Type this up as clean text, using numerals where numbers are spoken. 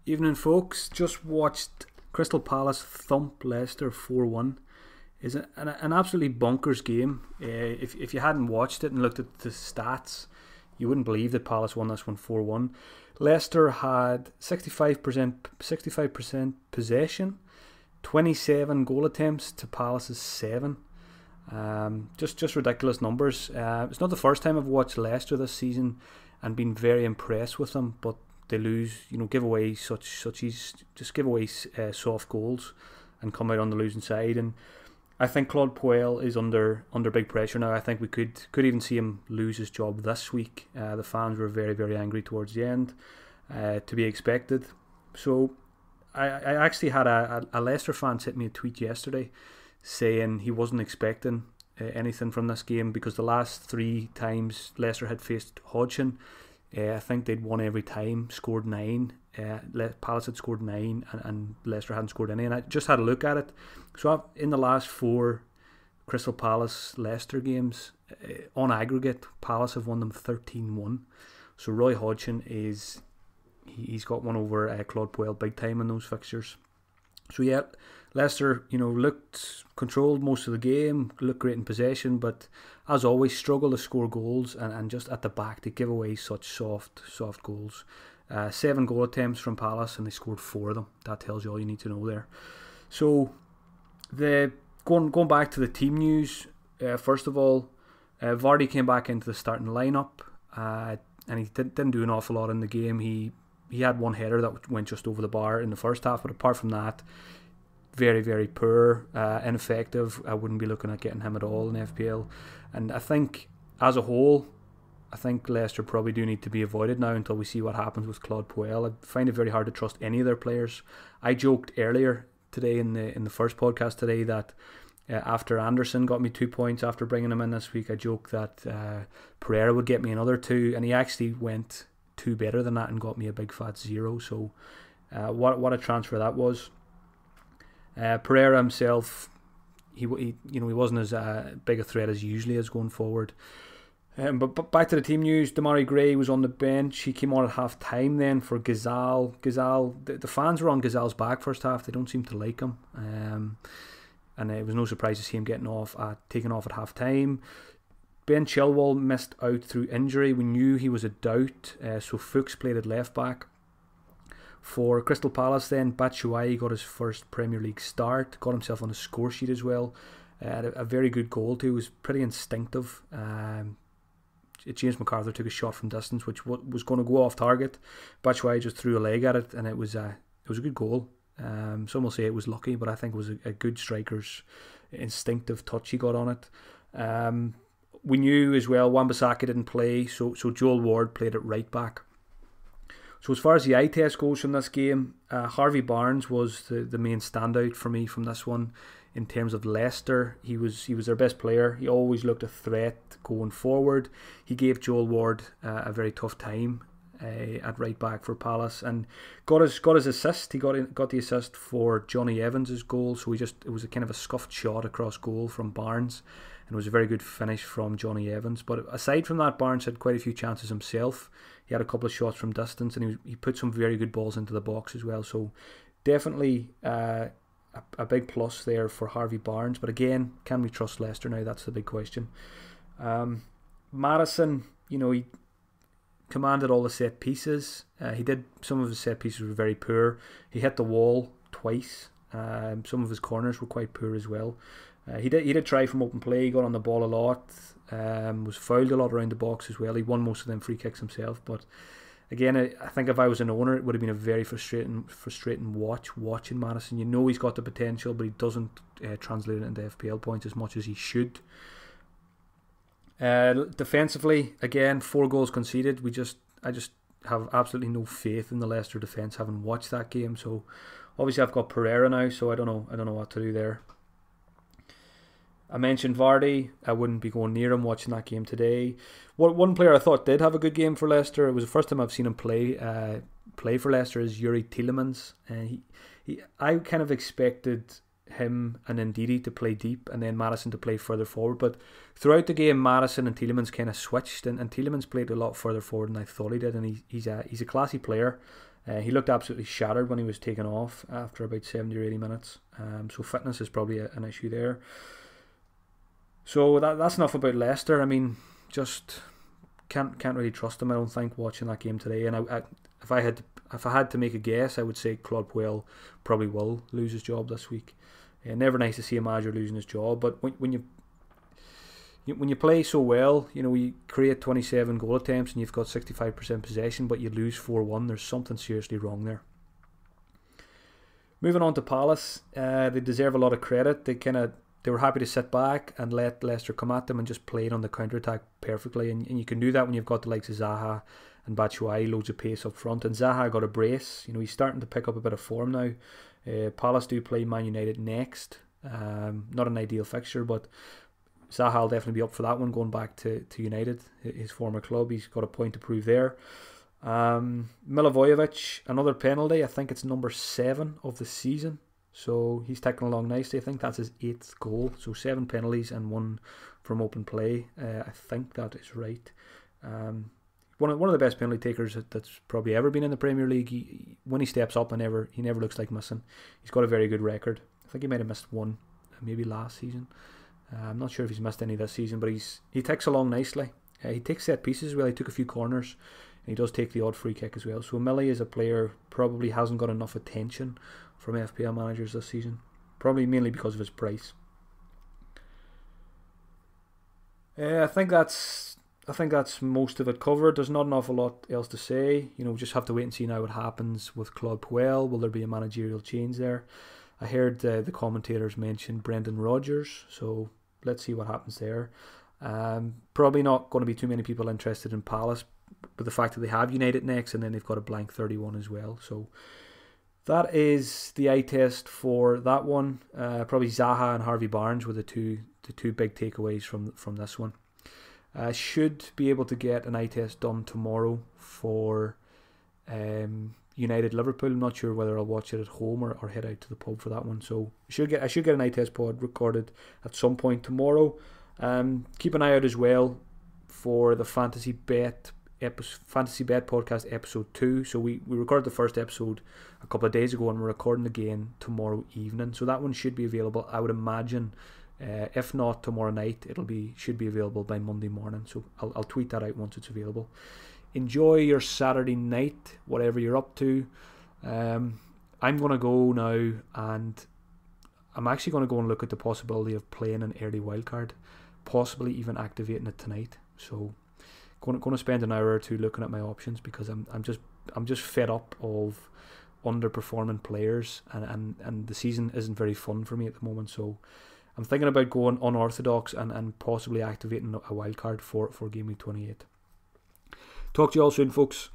Evening, folks. Just watched Crystal Palace thump Leicester 4-1. Is an absolutely bonkers game. If you hadn't watched it and looked at the stats, you wouldn't believe that Palace won this one 4-1. Leicester had 65% possession, 27 goal attempts to Palace's 7. Just ridiculous numbers. It's not the first time I've watched Leicester this season and been very impressed with them, but they lose, give away give away soft goals and come out on the losing side. And I think Claude Puel is under big pressure now. I think we could even see him lose his job this week. The fans were very, very angry towards the end, to be expected. So I actually had a Leicester fan sent me a tweet yesterday saying he wasn't expecting anything from this game because the last 3 times Leicester had faced Hodgson, I think they'd won every time, scored 9. Palace had scored 9 and Leicester hadn't scored any. And I just had a look at it. So in the last 4 Crystal Palace Leicester games, on aggregate, Palace have won them 13-1. So Roy Hodgson he's got one over Claude Puel big time in those fixtures. So yeah, Leicester, looked controlled most of the game, looked great in possession, but as always struggle to score goals and just at the back they give away such soft goals. 7 goal attempts from Palace and they scored 4 of them. That tells you all you need to know there. So going back to the team news, first of all, Vardy came back into the starting lineup, and he didn't do an awful lot in the game. He had one header that went just over the bar in the first half, but apart from that, very, very poor, ineffective. I wouldn't be looking at getting him at all in FPL. And I think, as a whole, Leicester probably do need to be avoided now until we see what happens with Claude Puel. I find it very hard to trust any of their players. I joked earlier today in the first podcast today that after Anderson got me 2 points after bringing him in this week, I joked that Pereira would get me another 2, and he actually went 2 better than that and got me a big fat 0. So what a transfer that was. Pereira himself, he wasn't as big a threat as he usually is going forward. But back to the team news, Demarai Gray was on the bench. He came on at half time then for Gazal. The fans were on Gazal's back first half. They don't seem to like him. And it was no surprise to see him taken off at half time. Ben Chilwell missed out through injury. We knew he was a doubt, so Fuchs played at left back. For Crystal Palace then, Batshuayi got his first Premier League start, got himself on the score sheet as well. Had a very good goal too. It was pretty instinctive. James McArthur took a shot from distance which was going to go off target. Batshuayi just threw a leg at it and it was a good goal. Some will say it was lucky, but I think it was a good striker's instinctive touch he got on it. We knew as well Wan-Bissaka didn't play, so Joel Ward played at right back. So as far as the eye test goes from this game, Harvey Barnes was the main standout for me from this one. In terms of Leicester, he was their best player. He always looked a threat going forward. He gave Joel Ward a very tough time at right back for Palace and got his assist. He got the assist for Johnny Evans' goal. So it was a kind of a scuffed shot across goal from Barnes, and it was a very good finish from Johnny Evans. But aside from that, Barnes had quite a few chances himself. He had a couple of shots from distance, and he put some very good balls into the box as well. So definitely a big plus there for Harvey Barnes. But again, can we trust Leicester now? That's the big question. Maddison, he commanded all the set pieces. Some of his set pieces were very poor. He hit the wall twice. Some of his corners were quite poor as well. He did try from open play. He got on the ball a lot. Was fouled a lot around the box as well. He won most of them free kicks himself. But again, I think if I was an owner, it would have been a very frustrating watching Maddison. He's got the potential, but he doesn't translate it into FPL points as much as he should. Defensively, again, 4 goals conceded. I just have absolutely no faith in the Leicester defence, having watched that game. So obviously I've got Pereira now, so I don't know what to do there. I mentioned Vardy. I wouldn't be going near him watching that game today. One player I thought did have a good game for Leicester, it was the first time I've seen him play for Leicester, is Yuri Tielemans. I kind of expected him and Ndidi to play deep and then Maddison to play further forward, but throughout the game Maddison and Tielemans kind of switched, and Tielemans played a lot further forward than I thought he did, and he's a classy player. He looked absolutely shattered when he was taken off after about 70 or 80 minutes. So fitness is probably an issue there. So that's enough about Leicester. I mean, just can't really trust them, I don't think, watching that game today. And if I had to make a guess, I would say Claude Puel probably will lose his job this week. Never nice to see a manager losing his job, but when you play so well, you create 27 goal attempts and you've got 65% possession, but you lose 4-1. There's something seriously wrong there. Moving on to Palace, they deserve a lot of credit. They were happy to sit back and let Leicester come at them and just played on the counter-attack perfectly. And you can do that when you've got the likes of Zaha and Batshuayi, loads of pace up front. And Zaha got a brace. He's starting to pick up a bit of form now. Palace do play Man United next. Not an ideal fixture, but Zaha will definitely be up for that one, going back to United, his former club. He's got a point to prove there. Milivojevic, another penalty. I think it's number 7 of the season. So he's ticking along nicely. I think that's his 8th goal. So 7 penalties and 1 from open play. I think that is right. One of the best penalty takers that's probably ever been in the Premier League. When he steps up, he never looks like missing. He's got a very good record. I think he might have missed 1 maybe last season. I'm not sure if he's missed any this season, but he ticks along nicely. He takes set pieces as well. He took a few corners, and he does take the odd free kick as well. So Millie as a player probably hasn't got enough attention from FPL managers this season, probably mainly because of his price. I think that's most of it covered. There's not an awful lot else to say. Just have to wait and see now what happens with Claude Puel. Will there be a managerial change there? I heard the commentators mention Brendan Rodgers, so let's see what happens there. Probably not going to be too many people interested in Palace, but the fact that they have United next and then they've got a blank 31 as well. So that is the eye test for that one. Probably Zaha and Harvey Barnes were the two big takeaways from this one. I should be able to get an eye test done tomorrow for United Liverpool. I'm not sure whether I'll watch it at home or head out to the pub for that one. So I should get an eye test pod recorded at some point tomorrow. Keep an eye out as well for the Fantasy Bet podcast episode 2. So we recorded the first episode a couple of days ago and we're recording again tomorrow evening. So that one should be available, I would imagine. If not tomorrow night, should be available by Monday morning. So I'll tweet that out once it's available. Enjoy your Saturday night, whatever you're up to. I'm going to go now, and I'm actually going to go and look at the possibility of playing an early wildcard, possibly even activating it tonight. So going to spend an hour or two looking at my options, because I'm just fed up of underperforming players, and the season isn't very fun for me at the moment. So I'm thinking about going unorthodox and possibly activating a wildcard for Gameweek 28. Talk to you all soon, folks.